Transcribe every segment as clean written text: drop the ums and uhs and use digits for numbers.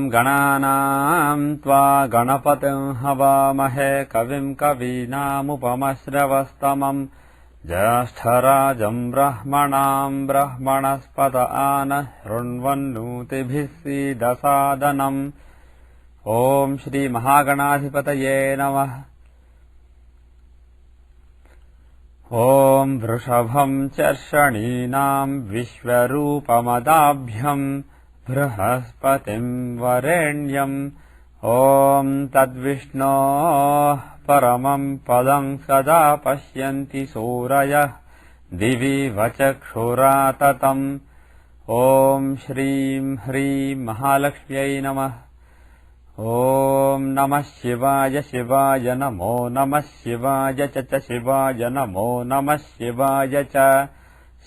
गणानां त्वा गणपतिं हवामहे कविं कवीनामुपमश्रवस्तमम् ज्येष्ठराजं ब्रह्मणां ब्रह्मणस्पत आनः शृण्वन्नोतिभिः सीदसादनम्। ओम श्री महागणाधिपतये नमः। ओम वृषभं चर्षणीनां विश्वरूपमदाभ्यं बृहस्पतिं वरेण्यं। ओम तद्विष्णोः परमं पदं सदा पश्यन्ति सूरयः दिवि वचक्षुराततम्। ओम श्रीं ह्रीं महालक्ष्म्यै नमः। ओम नमः शिवाय शिवाय नमो नमः शिवाय च शिवाय नमो नमः शिवाय च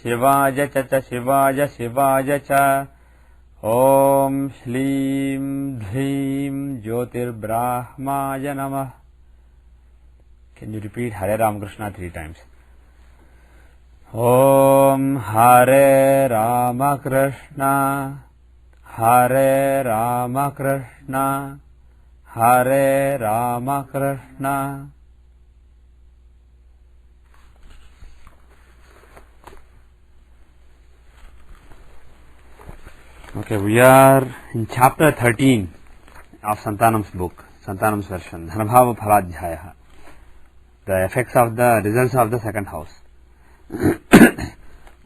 शिवाय च शिवाय शिवाय च। ओम श्लीं ह्रीं ज्योतिर्ब्राह्माय नमः। Can you repeat Hare Ramakrishna 3 times? Om Hare Ramakrishna Hare Ramakrishna Hare Ramakrishna. Okay, we are in chapter 13 of Santanam's book, Santanam's version, Dhanabhava Phaladhyaya, the effects of the results of the second house.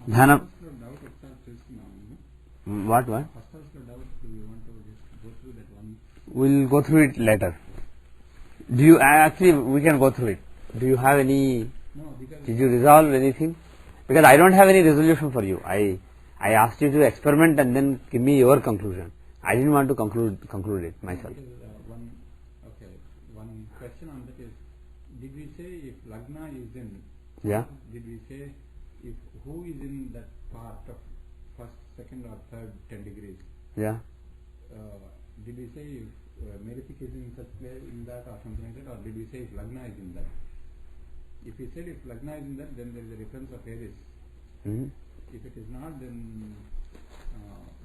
Dhana. What? We'll go through it later. Do you actually? We can go through it. Do you have any? No. Did you resolve anything? Because I don't have any resolution for you. I asked you to experiment and then give me your conclusion. I didn't want to conclude it myself. One question on that is: did we say if Lagna is in? Yeah. Did we say if who is in that part of first, second, or third 10 degrees? Yeah. Did we say if Meritic is in such place in that or something like that, or did we say if Lagna is in that? If we said if Lagna is in that, then there is a reference of Aries. Mm-hmm. If it is not, then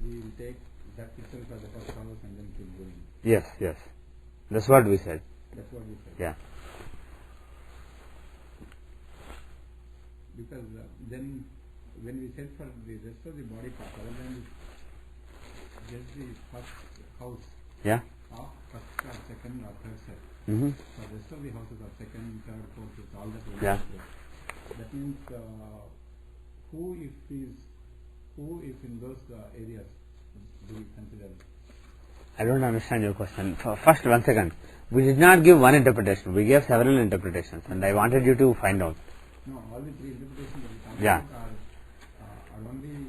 we will take that itself as the first house and then keep going. Yes. That's what we said. Yeah. Because then when we said for the rest of the body part, other than just the first house, yeah, of first or second or third set, mm-hmm. for the rest of the houses are second, third, fourth, fifth, all that. Yeah. That means who is in those areas do we consider? I don't understand your question. First, 1 second. We did not give one interpretation. We gave several interpretations, and I wanted you to find out. No, all the 3 interpretations that we talked yeah. about are only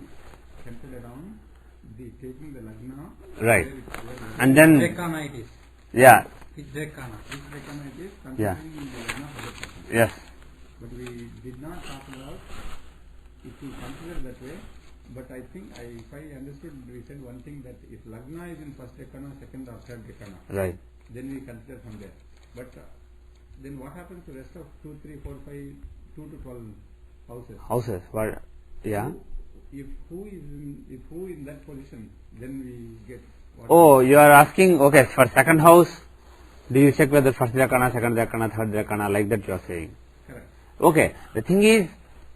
centered around the taking the Lagna. Right. And then. Drekana it is. Yeah. Which Drekana it is, considering yeah. the Lagna 100%. Yes. But we did not talk about if we consider that way. But I think if I understood, we said one thing that if Lagna is in first Dekana, second or third Dekana, right, then we consider from there. But then what happens to the rest of 2, 3, 4, 5, 2 to 12 houses? Houses, what? Yeah. If who in that position, then we get. Oh, you are asking. Okay, for second house, do you check whether first Dekana, second Dekana, third Dekana, like that you are saying? Correct. Okay. The thing is,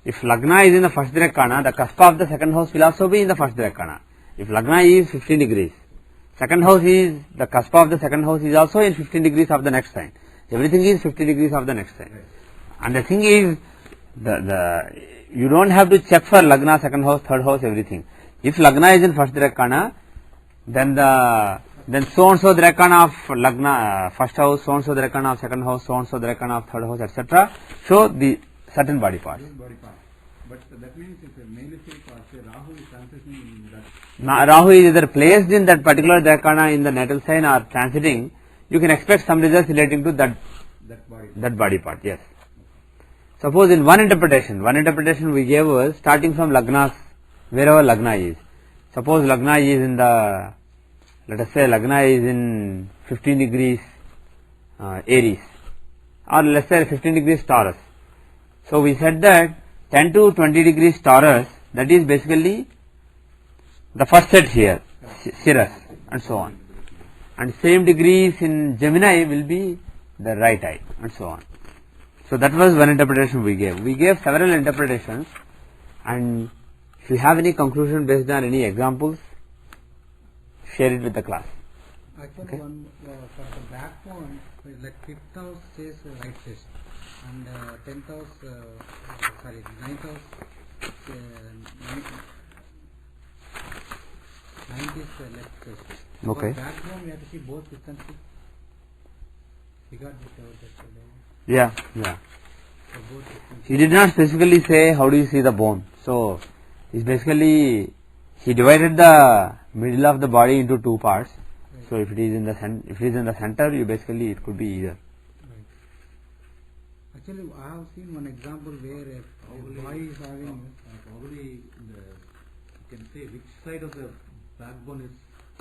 if Lagna is in the first Dekana, the cusp of the second house will also be in the first Dekana. If Lagna is 15 degrees, second house is, the cusp of the second house is also in 15 degrees of the next sign. Everything is 50 degrees of the next sign. Right. And the thing is, you don't have to check for Lagna, second house, third house, everything. If Lagna is in first Dekana, then so and so Dekana of Lagna, first house, so and so Dekana of second house, so and so Dekana of third house, etc. show the certain body parts. But that means if a malefic or say Rahu is transitioning in that. Rahu is either placed in that particular Dekana in the natal sign or transiting, you can expect some results relating to that body part. Yes. Suppose in one interpretation we gave was starting from Lagnas, wherever Lagna is. Suppose Lagna is in the, let us say Lagna is in 15 degrees Aries, or let's say 15 degrees Taurus. So we said that 10 to 20 degrees Taurus, that is basically the first set here, Sirius and so on. and same degrees in Gemini will be the right eye, and so on. So that was one interpretation we gave. We gave several interpretations, and if you have any conclusion based on any examples, share it with the class. Actually, Okay. one for the backbone, like 5th house says right face, and 10th house, sorry, 9th house, 9th is left face. Okay. For backbone, we have to see both 5th and 6th. We got this out yesterday. Yeah. So both 5th and 6th. He did not specifically say how do you see the bone. So he's basically, he divided the middle of the body into two parts. So if it is in the center, you basically, it could be either. Right. Actually, I have seen one example where a boy is having. Probably you can say which side of the backbone is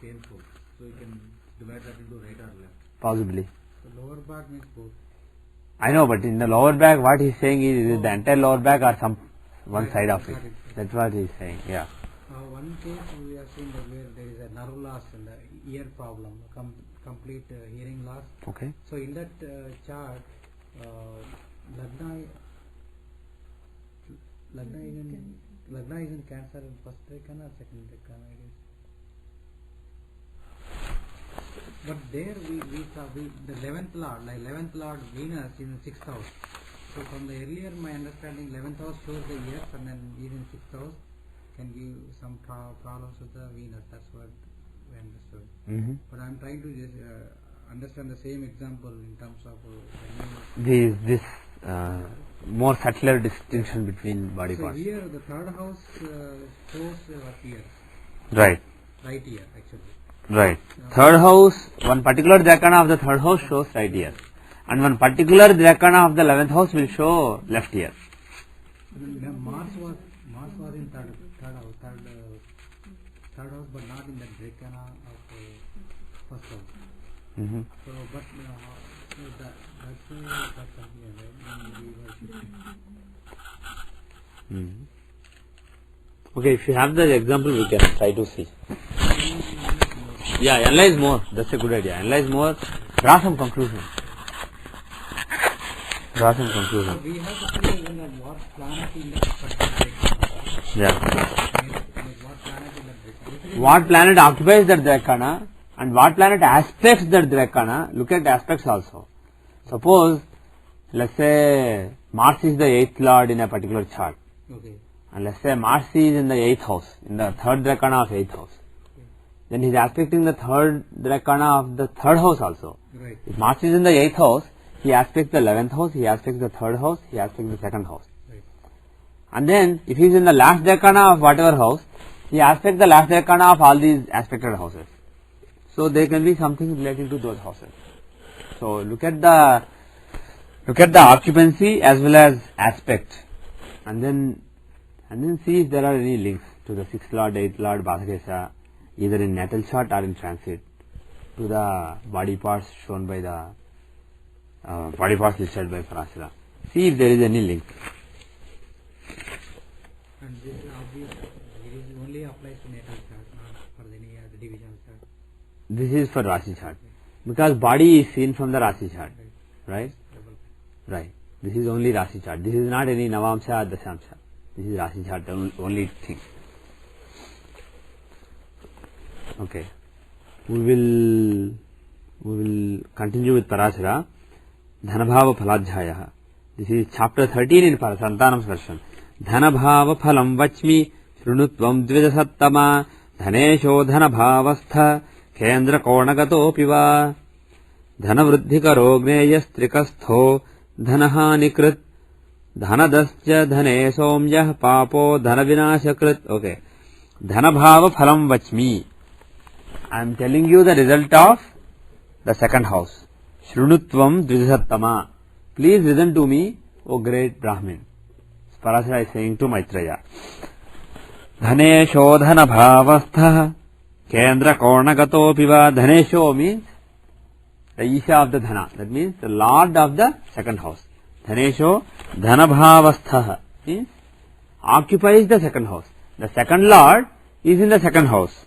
painful. So you can divide that into right or left. Possibly. The lower back means both. I know, but in the lower back, what he's saying is it the entire lower back or some one Right, side of it. got it. That's what he's saying. Yeah. One case we have seen that where there is a nerve loss and the ear problem, complete hearing loss. Okay. So in that chart, Lagna is in Cancer in first dekana or second dekana, I guess. But there we saw the 11th Lord, like 11th Lord Venus in the 6th house. So from the earlier my understanding, 11th house shows the ears, and then even 6th house can give some problems with the Venus. That's what we understood. Mm-hmm. But I'm trying to just understand the same example in terms of This more subtler distinction between body so parts. here the third house shows what ear? Right. Right ear actually. Right. Third house, one particular dekana of the third house shows right ear, and one particular dekana of the 11th house will show left ear. Mars was in third house, but not in the dekana of first house. Mm-hmm. So, but that's something, right? When we were shifting. Mm-hmm. Okay, if you have the example, we can try to see. Yeah, analyze more. That's a good idea. Analyze more. Draw some conclusion. So we have to clear what planet in that particular dekana. Yeah. What planet in that dekana. What planet occupies that dekana and what planet aspects that dekana. Look at aspects also. Suppose, let's say Mars is the 8th lord in a particular chart, Okay. and let's say Mars is in the 8th house, in the third dekana of 8th house. Then he is aspecting the third dekana of the third house also. Right. If Mars is in the 8th house, he aspects the 11th house, he aspects the third house, he aspects the second house. Right. And then if he is in the last dekana of whatever house, he aspects the last dekana of all these aspected houses. So there can be something relating to those houses. So look at the occupancy as well as aspect, and then see if there are any links to the 6th lord, 8th lord, Bhadakesha, either in natal chart or in transit, to the body parts shown by the body parts listed by Parashara. See if there is any link. And this is obvious. It is only applies to natal chart, not for any other division chart. This is for Rashi chart, because body is seen from the Rashi chart, right? Right. This is only Rashi chart. This is not any Navamsha or Dashamsha. This is Rashi chart, the only thing. Okay. We will continue with Parashara. Dhanabhava Phaladhyaya. This is chapter 13 in Santanam's version. Dhanabhava Phalam Vachmi Shrunutvam Dvijasattama Dhanesho Dhanabhavastha Kendra Konagato Piva Dhanavruddhikaro Gneyas Dhanahanikrit Dhanadasya Dhane Somyah Papo Dhanavinashakrit. Okay. Dhanabhava Phalam Vachmi. I am telling you the result of the second house. Shrunutvam Dvijasattama. Please listen to me, O great Brahmin. Parashara is saying to Maitreya. Dhanesho Dhanabhavastha Kendra Kornagato Piva. Dhanesho means the Isha of the Dhana. That means the Lord of the second house. Dhanesho Dhanabhavastha means occupies the second house. The second Lord is in the second house.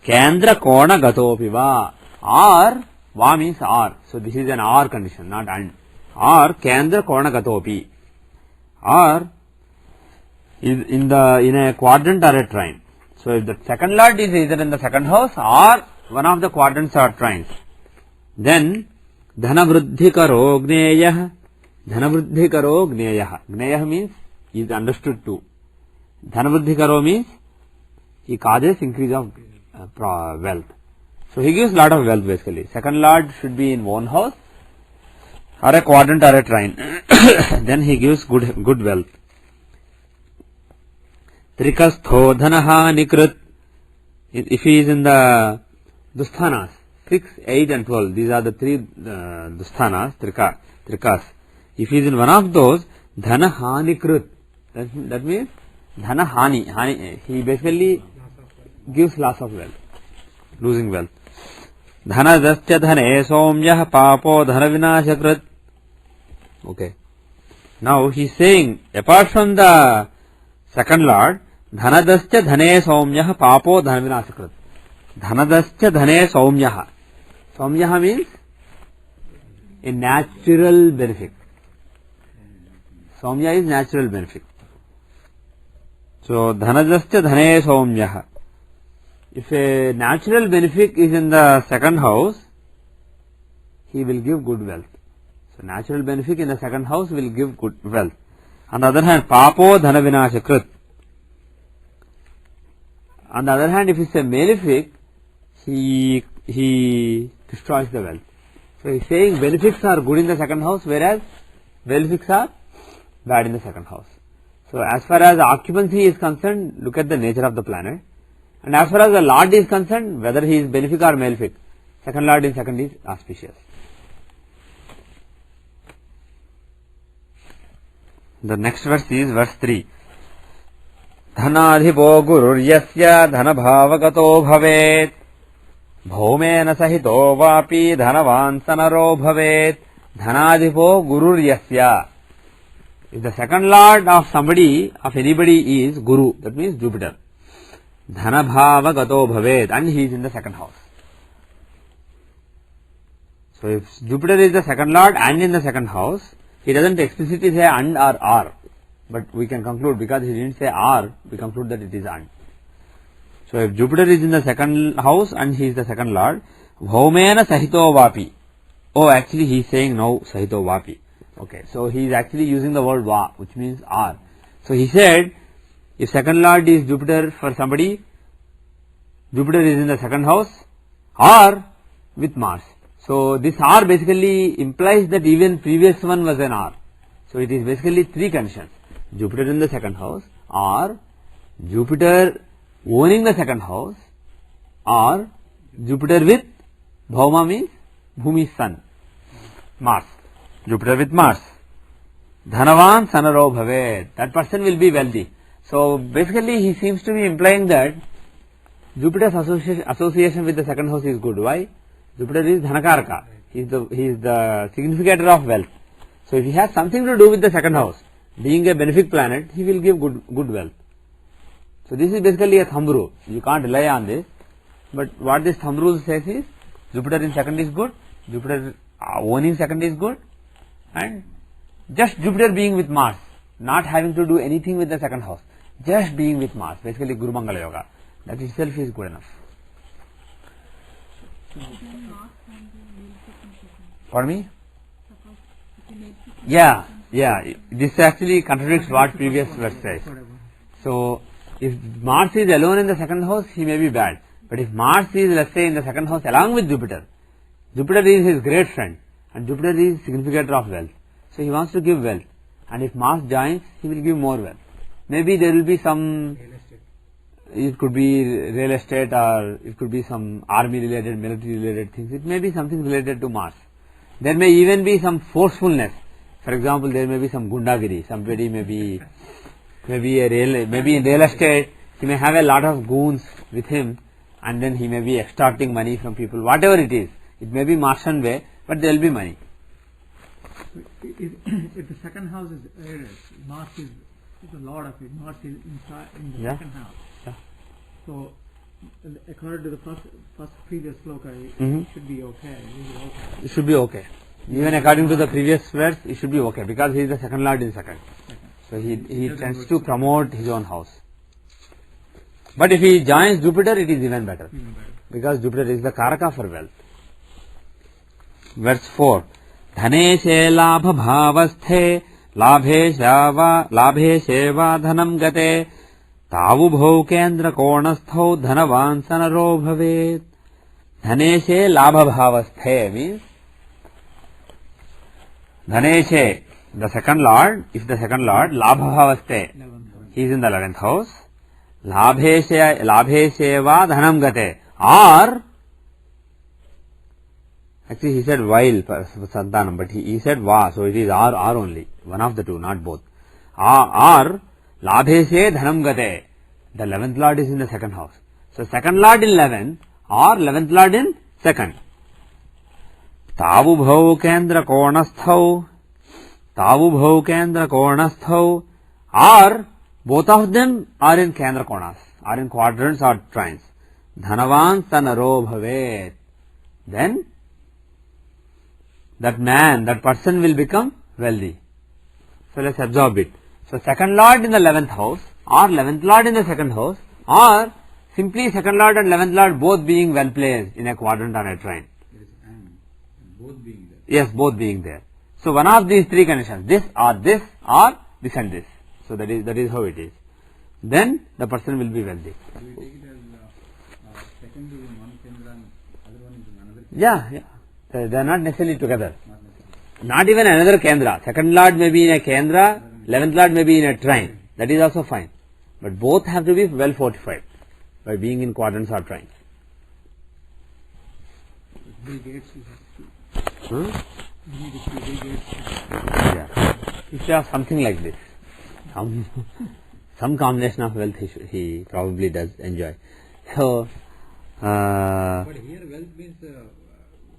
Kendra Kona Gato Piva. or va means or. So this is an or condition, not and. Or kendra konagatopi, or in a quadrant or a trine. So if the second lord is either in the second house or one of the quadrants or trines, then dhanavruddhikaro gneyah. Dhanavruddhikaro gneyah. Gneyah means is understood too. Dhanavruddhikaro means he causes increase of wealth. So he gives lot of wealth basically. Second lord should be in one house or a quadrant or a trine. Then he gives good wealth. Trikastho dhanaha nikrit. If he is in the dusthanas, 6, 8 and 12, these are the three dusthanas, trikas. If he is in one of those, dhanaha nikrit. That means dhanahani. He basically gives loss of wealth, losing wealth. Dhanadascha dhane somyah papo dhanavinashakrit. Okay. Now he is saying, apart from the second lord, dhanadascha dhane somyah papo dhanavinashakrit. Dhanadascha dhane somyah. Somyah means a natural benefit. Somya is natural benefit. So dhanadascha dhane somyah. If a natural benefit is in the second house, he will give good wealth. So natural benefit in the second house will give good wealth. On the other hand, papo dhanavinashakrit. On the other hand, if it's a malefic, he destroys the wealth. So he is saying benefics are good in the second house, whereas malefics are bad in the second house. So as far as occupancy is concerned, look at the nature of the planet. And as far as the lord is concerned, whether he is benefic or malefic, second lord in second is auspicious. The next verse is verse 3. Dhanadhipo gururyasya dhanabhavagato bhavet bhaumena sahito vapi dhanavan sanaro bhavet. Dhanadhipo gururyasya. If the second lord of somebody, of anybody is Guru, that means Jupiter. Dhanabhavagato bhavet, and he is in the second house. So if Jupiter is the second lord and in the second house, he doesn't explicitly say and or are, but we can conclude, because he didn't say are, we conclude that it is and. So if Jupiter is in the second house and he is the second lord, bhaumena sahito vapi. Oh, actually he is saying no, sahito vapi. Okay, so he is actually using the word va, which means are. So he said, if second lord is Jupiter for somebody, Jupiter is in the second house or with Mars. So this R basically implies that even previous one was an R. So it is basically three conditions. Jupiter in the second house, or Jupiter owning the second house, or Jupiter with Bhauma means Bhumi's son, Mars. Jupiter with Mars. Dhanavan sanaro bhavet. That person will be wealthy. So basically he seems to be implying that Jupiter's association with the second house is good. Why? Jupiter is Dhanakaraka. He is the significator of wealth. So if he has something to do with the second house, being a benefic planet, he will give good wealth. So this is basically a thumb rule. You can't rely on this. But what this thumb rule says is, Jupiter in second is good, Jupiter owning second is good, and just Jupiter being with Mars, not having to do anything with the second house, just being with Mars, basically Guru Mangala Yoga, that itself is good enough. Pardon me? Yeah, this actually contradicts what previous verse says. So if Mars is alone in the second house, he may be bad. But if Mars is, let's say, in the second house along with Jupiter, Jupiter is his great friend and Jupiter is significator of wealth. So he wants to give wealth, and if Mars joins, he will give more wealth. Maybe there will be some, it could be real estate, or it could be some army related, military related things. It may be something related to Mars. There may even be some forcefulness. For example, there may be some gundagiri. Somebody maybe in real estate, he may have a lot of goons with him, and then he may be extorting money from people. Whatever it is, it may be Martian way, but there will be money. If the second house is Aries, Mars is the lord of it. Mars is inside in the second house. Yeah. So according to the first previous sloka, Mhm. it should be okay. It should be okay. Even according to the previous verse, it should be okay because he is the second lord in second. So he tends to promote his own house. But if he joins Jupiter, it is even better because Jupiter is the Karaka for wealth. Verse 4. Dhaneshe labha bhavasthe labhe sheva dhanam gate tavu bhau kendra konasthau dhanavan sanaro bhavet. Dhaneshe labha bhavasthe means Dhaneshe, the second lord, if the second lord, labha bhavasthe, he is in the 11th house. Labhe sheva dhanam gate, or actually he said while santanam, but he said va, so it is or only, one of the two, not both. Or labhe she dhanam gate, the 11th lord is in the second house. So second lord in 11th or 11th lord in second. Tavu bhau kendra konasthau, or both of them are in kendra konas, are in quadrants or trines. Dhanavan sanaro bhavet. Then that man, that person will become wealthy. So let's absorb it. So second lord in the 11th house or 11th lord in the second house or simply second lord and 11th lord both being well placed in a quadrant or a trine. and both being there. Yes, both being there. So one of these three conditions, this or this and this. So that is how it is. Then the person will be wealthy. Do we take it as second is in one kendra and other one is in another kendra? Yeah. They are not necessarily together. Not necessarily. Not even another kendra. Second lord may be in a kendra, 11th lord may be in a trine. That is also fine. But both have to be well fortified by being in quadrants or trines. Bill Gates is Huh? you need to see Bill Gates. Yeah. If you have something like this, some combination of wealth he probably does enjoy. So, But here wealth means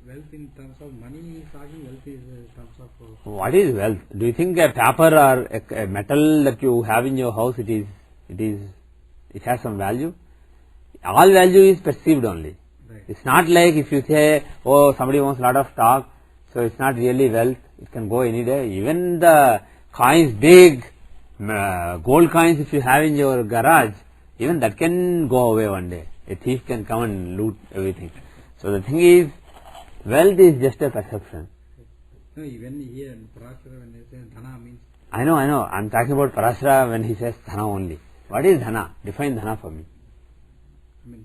wealth in terms of money is talking, wealth is in terms of what is wealth? Do you think a paper or a metal that you have in your house, it has some value? All value is perceived only. right. It's not like if you say, oh, somebody wants a lot of stock, so it's not really wealth. It can go any day. Even the coins, big gold coins, if you have in your garage, even that can go away one day. A thief can come and loot everything. So the thing is, wealth is just a perception. No, even here in Parashara when they say dhana means I know. I'm talking about Parashara when he says dhana only. What is dhana? Define dhana for me. I mean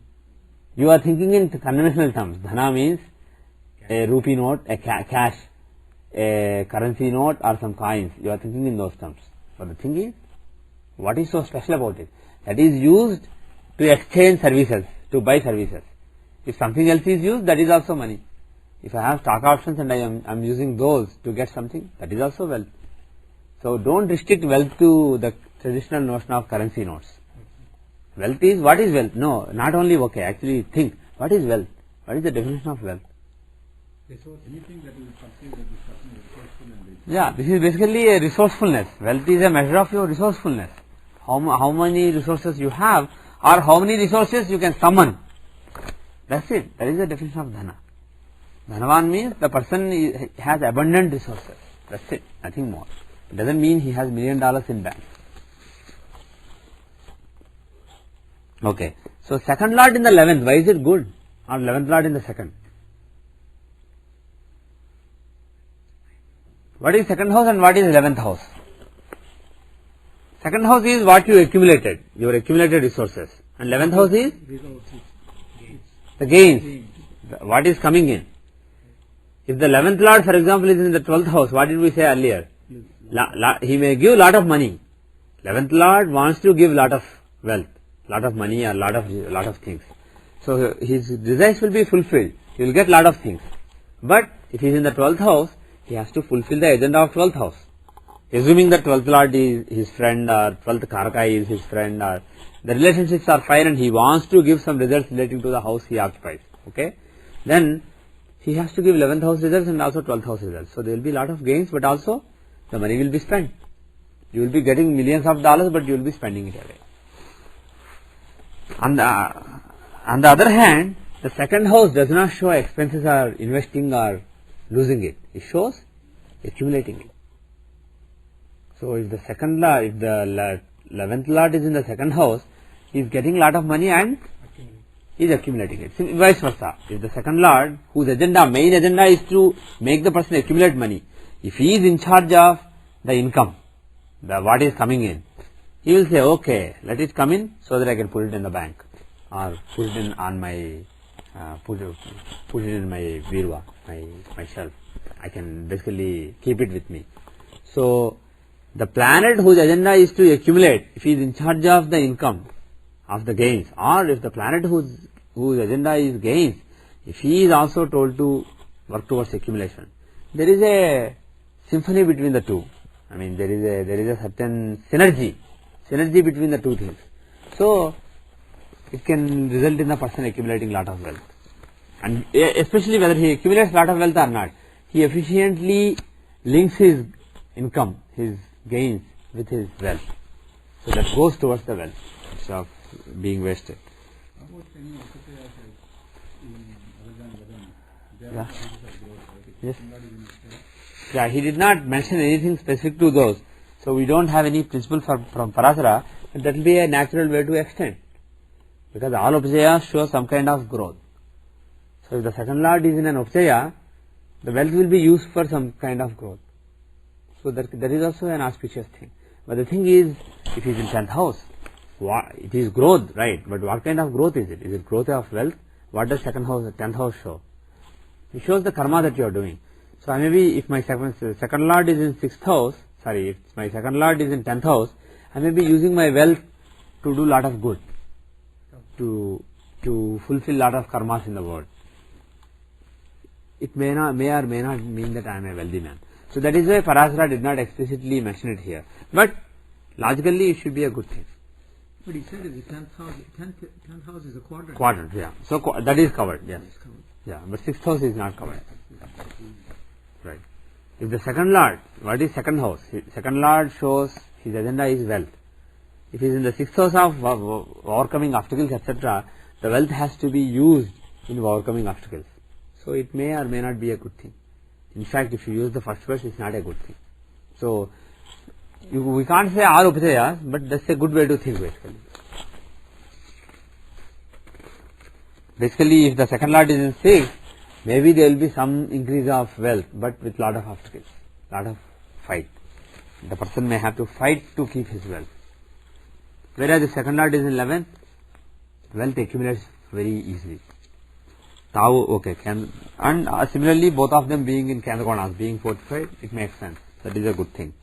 You are thinking in conventional terms. Dhana means a rupee note, a cash, a currency note or some coins. You are thinking in those terms. But the thing is, what is so special about it? That is used to exchange services, to buy services. If something else is used, that is also money. If I have stock options and I am using those to get something, that is also wealth. So don't restrict wealth to the traditional notion of currency notes. Wealth is, what is wealth? No, not only okay, actually think, what is wealth? What is the definition of wealth? Resource, anything that will perceive that this person is resourceful and rich. Yeah, this is basically a resourcefulness. Wealth is a measure of your resourcefulness. How many resources you have or how many resources you can summon. That's it. That is the definition of dhana. Dhanavan means the person has abundant resources. That's it. Nothing more. It doesn't mean he has $1 million in bank. Okay. So second lord in the 11th, why is it good? Or 11th lord in the second? What is second house and what is 11th house? Second house is what you accumulated, your accumulated resources. And 11th house is the gains, what is coming in. If the 11th lord, for example, is in the 12th house, what did we say earlier? He may give lot of money. 11th lord wants to give lot of wealth, lot of money or lot of things. So his desires will be fulfilled. He will get lot of things. But if he is in the 12th house, he has to fulfill the agenda of 12th house. Assuming that 12th lord is his friend or 12th karaka is his friend, or the relationships are fine and he wants to give some results relating to the house he occupies. Okay, then he has to give 11th house results and also 12th house results. So there will be lot of gains, but also the money will be spent. You will be getting millions of dollars, but you will be spending it away. And On the other hand, the second house does not show expenses or investing or losing it. It shows accumulating it. So if the second lord, if the 11th lord is in the second house, he is getting lot of money and he is accumulating it. Vice versa. If the second lord, whose main agenda is to make the person accumulate money, if he is in charge of the income, what is coming in, he will say, okay, let it come in so that I can put it in the bank or put it in on my put it in my virva, my shelf. I can basically keep it with me. So the planet whose agenda is to accumulate, if he is in charge of the income, of the gains, or if the planet whose agenda is gains, if he is also told to work towards accumulation, there is a symphony between the two. I mean, there is a certain synergy between the two things. So it can result in the person accumulating lot of wealth, and especially whether he accumulates lot of wealth or not, he efficiently links his income, his gains with his wealth, so that goes towards the wealth instead of being wasted. About any occupiers in other than Vedana, there Yeah. are houses of growth, right? Yes. Somebody will say, Yeah, he did not mention anything specific to those, so we don't have any principle from Parasara, but that will be a natural way to extend, because all Upajayas show some kind of growth. So if the second lord is in an Upajaya, the wealth will be used for some kind of growth. So that is also an auspicious thing. But the thing is, if he is in 10th house, it is growth, right? But what kind of growth is it? Is it growth of wealth? What does 10th house show? It shows the karma that you are doing. So maybe if my second lord is in 6th house, if my second lord is in 10th house, I may be using my wealth to do lot of good, to fulfill lot of karmas in the world. It may or may not mean that I am a wealthy man. So that is why Parasara did not explicitly mention it here. But logically it should be a good thing. But he said the 10th house is a quadrant. Quadrant, yeah. So that is covered, yes. It's covered. Yeah, but 6th house is not covered. Right. If the second lord, what is second house? Second lord shows his agenda is wealth. If he is in the 6th house of overcoming obstacles, etc., the wealth has to be used in overcoming obstacles. So it may or may not be a good thing. In fact, if you use the first verse, it's not a good thing. So we can't say all Upajayas, but that's a good way to think basically. Basically, if the second lord is in 6, maybe there will be some increase of wealth, but with lot of obstacles, lot of fight. The person may have to fight to keep his wealth. Whereas the second lord is in 11th, wealth accumulates very easily. Tau, okay, and similarly both of them being in Kendrakonas, being fortified, it makes sense. That is a good thing.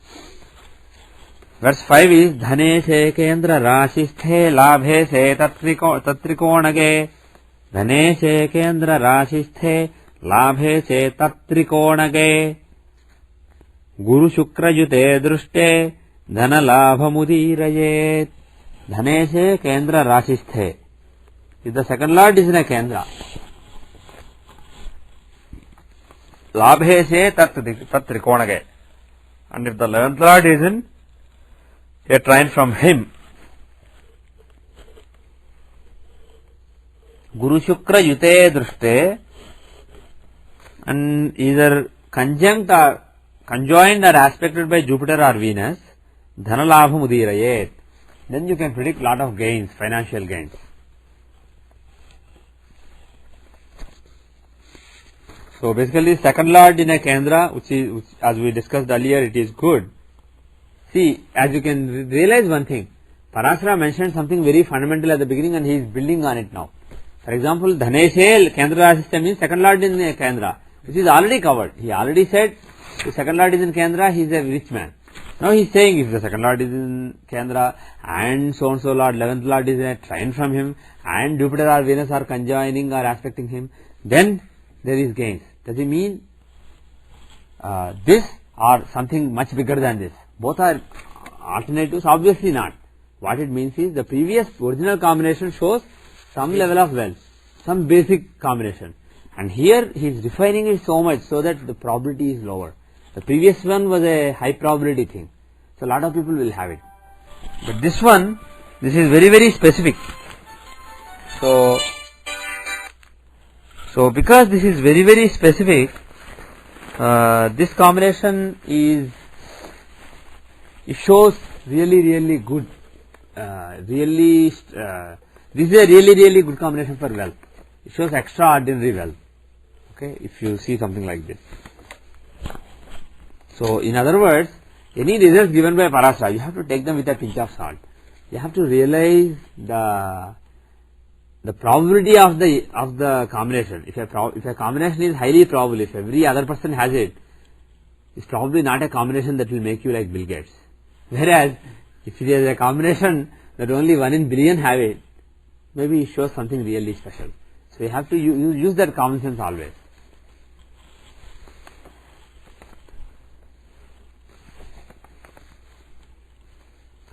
Verse 5 is Dhane se kendra rashisthe labhe se tatrikonage. Dhane se kendra rashisthe labhe se tatrikonage. Guru shukra yute drushte dhana labha mudirayet. Dhane se kendra rashisthe. If the second lord is in a kendra, labhe se tatrikonage. And if the 11th lord is in a trine from him, Guru Shukra Yute Drushte, and either conjunct or conjoined or aspected by Jupiter or Venus, Dhanalabha Mudirayet, then you can predict lot of gains, financial gains. So basically second lord in a Kendra, which as we discussed earlier, it is good. See, as you can realize one thing, Parasara mentioned something very fundamental at the beginning and he is building on it now. For example, Dhaneshel, Kendra system means second lord in a Kendra, which is already covered. He already said, if second lord is in Kendra, he is a rich man. Now he is saying, if the second lord is in Kendra and so and so lord, 11th lord is in a trine from him and Jupiter or Venus are conjoining or aspecting him, then there is gains. Does it mean this or something much bigger than this? Both are alternatives? Obviously not. What it means is the previous original combination shows some level of wealth, some basic combination, and here he is refining it so much so that the probability is lower. The previous one was a high probability thing, so a lot of people will have it, but this one, this is very very specific. So So because this is very very specific, this combination is, it shows really good, this is a really good combination for wealth. It shows extraordinary wealth. Okay, if you see something like this. So in other words, any results given by Parashara, you have to take them with a pinch of salt. You have to realize the probability of the combination. If a combination is highly probable, if every other person has it, it's probably not a combination that will make you like Bill Gates. Whereas if it is a combination that only 1 in billion have it, maybe it shows something really special. So you have to use that common sense always.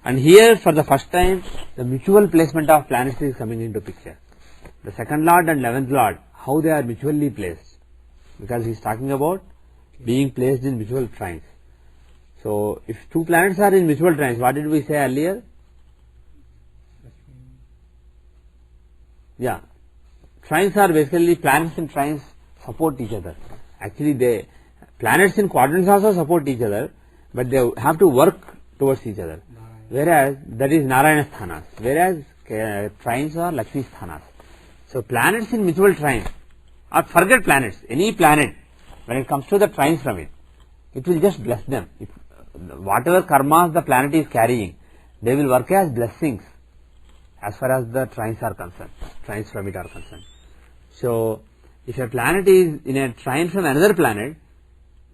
And here for the first time the mutual placement of planets is coming into picture. The second lord and 11th lord, how they are mutually placed, because he is talking about being placed in mutual trines. So if two planets are in mutual trines, what did we say earlier? Yeah, trines are basically, planets in trines support each other. Actually planets in quadrants also support each other, but they have to work towards each other. Whereas that is Narayana sthanas, whereas trines are Lakshmi sthanas. So planets in mutual trines, or forget planets, any planet, when it comes to the trines from it, it will just bless them. If whatever karmas the planet is carrying, they will work as blessings as far as the trines are concerned, trines from it are concerned. So if a planet is in a trine from another planet,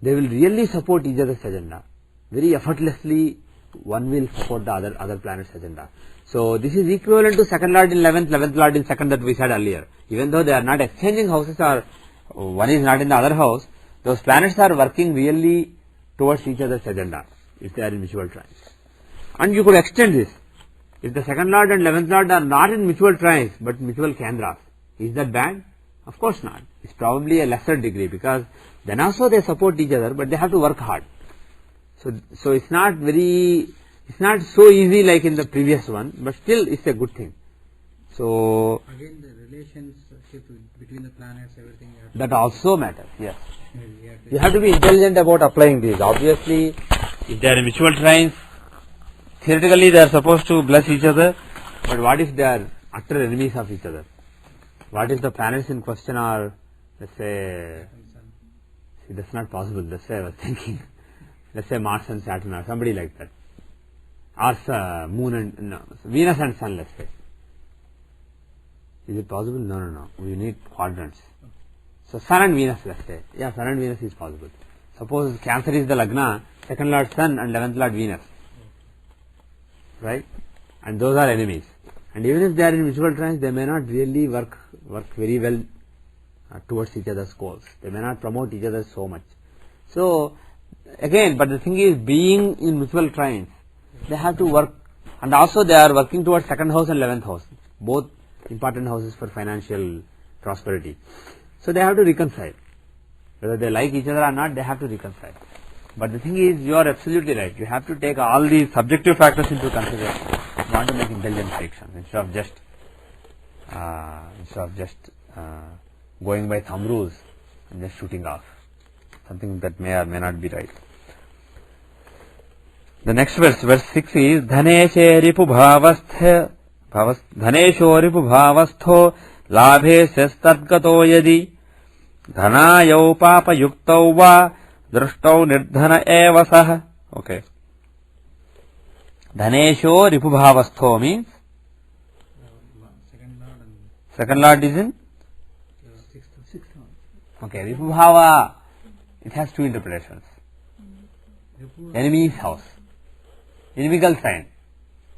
they will really support each other's agenda. Very effortlessly one will support the other planet's agenda. So this is equivalent to second lord in 11th, 11th lord in second that we said earlier. Even though they are not exchanging houses or one is not in the other house, those planets are working really towards each other's agenda if they are in mutual trines. And you could extend this. If the second lord and 11th lord are not in mutual trines but mutual kendras, is that bad? Of course not. It's probably a lesser degree, because then also they support each other, but they have to work hard. So it's not so easy like in the previous one, but still it's a good thing. So again the relationship between the planets, everything. That also matters, yes. You have to be intelligent about applying these. Obviously, if they are in mutual trines, theoretically they are supposed to bless each other, but what if they are utter enemies of each other? What if the planets in question are, let's say, see, that's not possible, that's why I was thinking. Let's say Mars and Saturn or somebody like that, or Moon and Venus and Sun, let's say. Is it possible? No. We need quadrants. So Sun and Venus, let's say. Yeah, Sun and Venus is possible. Suppose Cancer is the Lagna, second lord Sun and 11th lord Venus, right? And those are enemies. And even if they are in mutual trines, they may not really work very well towards each other's goals. They may not promote each other so much. So again, but the thing is, being in mutual trines, they have to work, and also they are working towards second house and 11th house, both important houses for financial prosperity. So they have to reconcile. Whether they like each other or not, they have to reconcile. But the thing is, you are absolutely right. You have to take all these subjective factors into consideration. You want to make intelligent predictions instead of just going by thumb rules and just shooting off something that may or may not be right. The next verse 6 is Dhaneshe ripu dhanesho ripu bhavastho labhe sestadgato yadi dhanayau papa yuktau va drushtau nirdhana eva sah. Okay. Dhanesho ripu bhavastho means second lord is in sixth. Okay, ripu bhava, it has two interpretations. Enemy's house, inimical sign.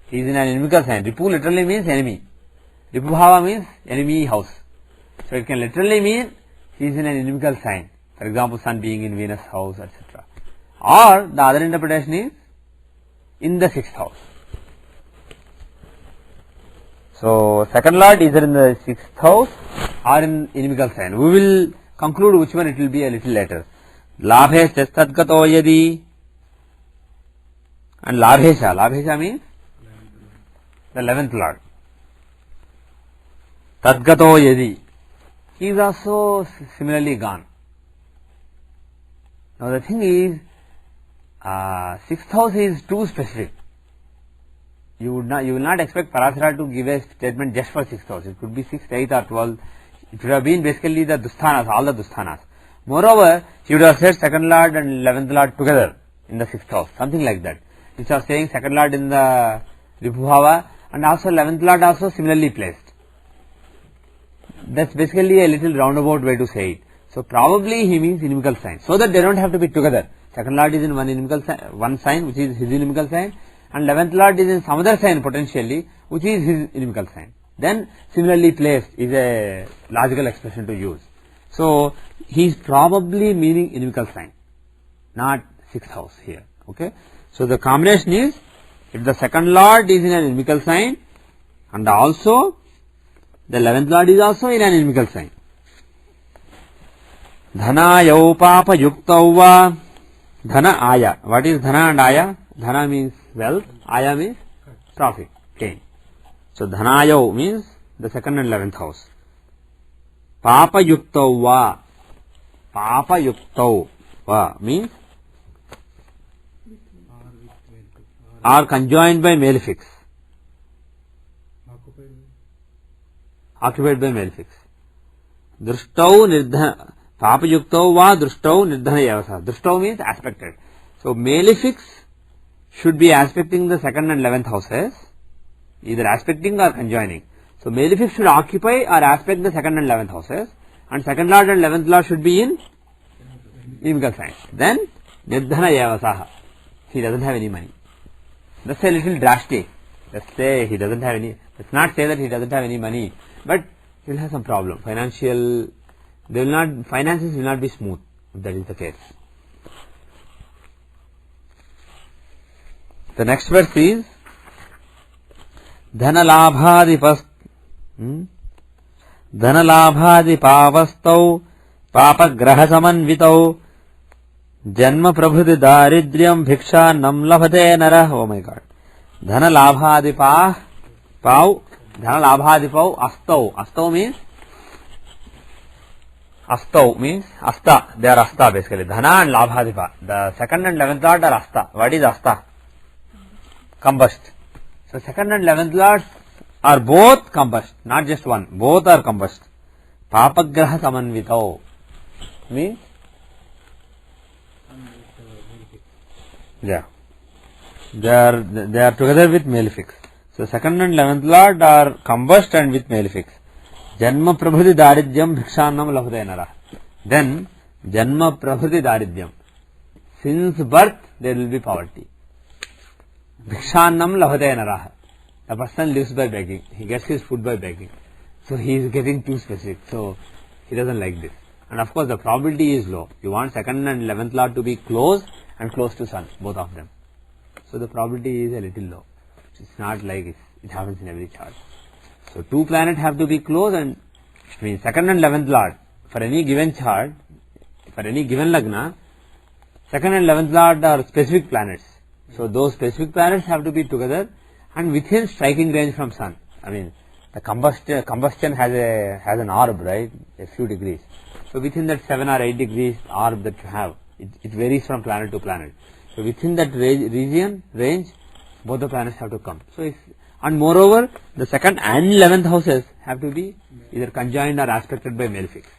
He is in an inimical sign. Ripu literally means enemy. Ripu bhava means enemy house. So it can literally mean he is in an inimical sign. For example, Sun being in Venus house, etc. Or the other interpretation is in the sixth house. So second lord either in the sixth house or in inimical sign. We will conclude which one it will be a little later. Labhe tadgato yadi, and Labhesha means the 11th lord. Tadgato yadi, he is also similarly gone. Now the thing is, 6th house is too specific. You will not expect Parasara to give a statement just for 6th house. It could be 6th, 8th or 12th. It would have been basically the Dusthanas, all the Dusthanas. Moreover, he would have said 2nd Lord and 11th Lord together in the 6th house, something like that. Instead of saying 2nd Lord in the Ripubhava and also 11th Lord also similarly placed. That's basically a little roundabout way to say it. So probably he means inimical sign, so that they don't have to be together. 2nd Lord is in one sign, which is his inimical sign, and 11th Lord is in some other sign potentially, which is his inimical sign. Then similarly placed is a logical expression to use. So he is probably meaning inimical sign, not 6th house here. Okay. So the combination is, if the 2nd Lord is in an inimical sign and also the 11th Lord is also in an inimical sign. Dhanayau papa yuktau va. Dhana aya. What is dhana and aya? Dhana means wealth, aya means profit, gain. So dhanayau means the 2nd and 11th house. Papa yuktau va. Papa yuktau va means are conjoined by malefics. Occupied by malefics. Drishtau nirdhana. Papa yuktau va drishtau nirdhana yavasa. Drishtau means aspected. So malefics should be aspecting the 2nd and 11th houses, either aspecting or conjoining. So malefics should occupy or aspect the 2nd and 11th houses, and 2nd Lord and 11th Lord should be in inimical sign. Then nirdhana yavasa. He doesn't have any money. That's a little drastic. Let's say he doesn't have any. Let's not say that he doesn't have any money, but he will have some problem. Finances will not be smooth if that is the case. The next verse is Dhanalabhadipavastau papagraha samanvitau Janma prabhuti daridryam bhiksha nam labhate nara. Oh my God. Dhanalabhadipah pau. Dhanalabhadipau astau. Astau means asta. They are asta basically. Dhana and labhadipa. The 2nd and 11th Lord are asta. What is asta? Combust. So 2nd and 11th Lords are both combust, not just one. Both are combust. Papagraha samanvitau means yeah, they are together with malefics. So 2nd and 11th Lord are combust and with malefics. Janma prabhuti daridhyam bhikshannam labhate nara. Then janma prabhuti daridhyam. Since birth there will be poverty. Bhikshannam labhate nara. The person lives by begging. He gets his food by begging. So he is getting too specific. So he doesn't like this. And of course the probability is low. You want 2nd and 11th Lord to be close and close to Sun, both of them. So the probability is a little low. It's not like it happens in every chart. So 2 planets have to be close, and I mean 2nd and 11th Lord for any given chart, for any given lagna, 2nd and 11th Lord are specific planets. So those specific planets have to be together and within striking range from Sun. I mean the combustion has an orb, right? A few degrees. So within that 7 or 8 degrees orb that you have, it varies from planet to planet. So within that range, both the planets have to come. So and moreover, the 2nd and 11th houses have to be either conjoined or aspected by malefics.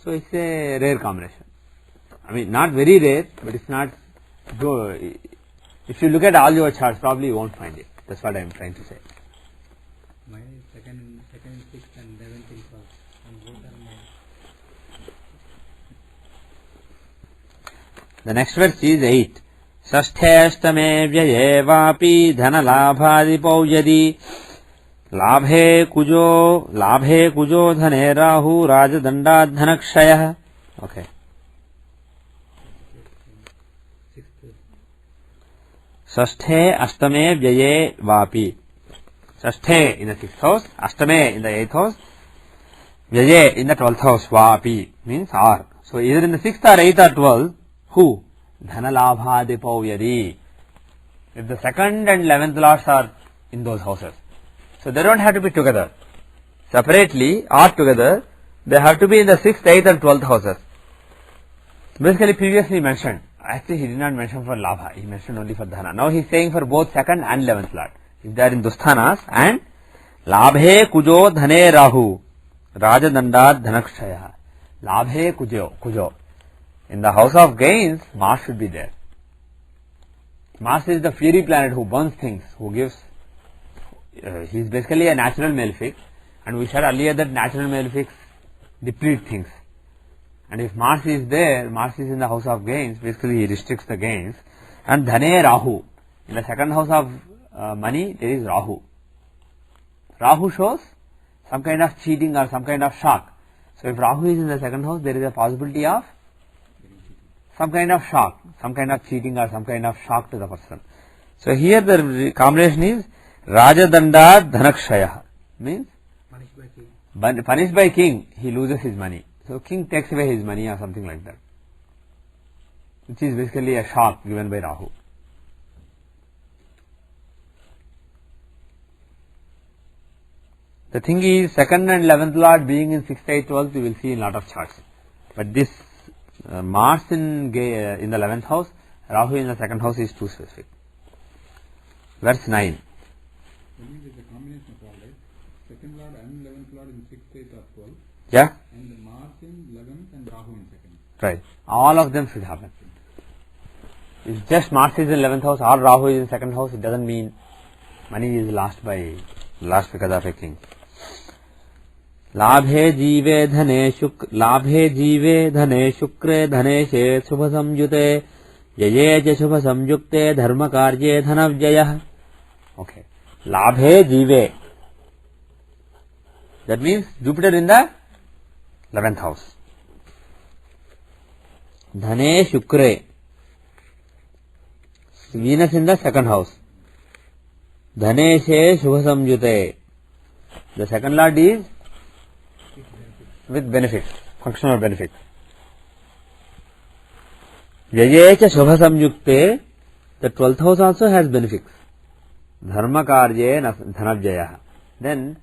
So it's a rare combination. I mean, not very rare, but it's not good. If you look at all your charts, probably you won't find it. That's what I am trying to say. Mine is 2nd, 6th and 11th in first. And both are mine. The next verse is 8. Sastheshtame vyayevapi dhanalabhadipau yadi labhe kujo dhane rahu rajadanda dhanakshayah. Okay. Sasthe ashtame vyayevapi. Sasthe in the 6th house, ashtame in the 8th house, vyaye in the 12th house, vapi means are. So either in the 6th or 8th or 12th, who? Dhanalabhadipau yadi. If the 2nd and 11th Lords are in those houses. So they don't have to be together. Separately or together, They have to be in the 6th, 8th and 12th houses. Basically previously mentioned, actually he did not mention for Labha, he mentioned only for Dhana. Now he is saying for both 2nd and 11th Lord. If they are in Dusthanas and Labhe Kujo Dhane Rahu Rajadandat Dhanakshaya. Labhe Kujo. In the house of gains, Mars should be there. Mars is the fiery planet who burns things, who gives, he is basically a natural malefic, and we said earlier that natural malefics deplete things. And if Mars is there, Mars is in the house of gains, basically he restricts the gains. And Dhane Rahu, in the 2nd house of money, there is Rahu. Rahu shows some kind of cheating or some kind of shock. So if Rahu is in the 2nd house, there is a possibility of some kind of shock, some kind of cheating or some kind of shock to the person. So here the combination is Rajadanda Dhanakshaya, means punished by king, he loses his money. So king takes away his money or something like that, which is basically a shock given by Rahu. The thing is, 2nd and 11th Lord being in 6th, 8th, 12th, you will see in lot of charts. But this Mars in the 11th house, Rahu in the 2nd house is too specific. Verse 9. That means it's a combination of all, right? 2nd Lord and 11th Lord in 6th, 8th or 12th. Yeah? And the Mars in 11th and Rahu in 2nd. Right. All of them should happen. If just Mars is in 11th house or Rahu is in 2nd house, it doesn't mean money is lost because of a king. लाभे जीवे धने शुक्रे धनेशे शुभ संयुते यये च शुभ संयुक्ते धर्म कार्ये धनव्ययः. Okay. Labhe Jive. That means Jupiter in the 11th house. Dhane Shukre. Venus in the 2nd house. Dhaneshe Shubha Samyute. The 2nd Lord is with benefit, functional benefit. Yayecha Shubha Samyukte. The 12th house also has benefits. Dharma Karye Dhanavjaya. Then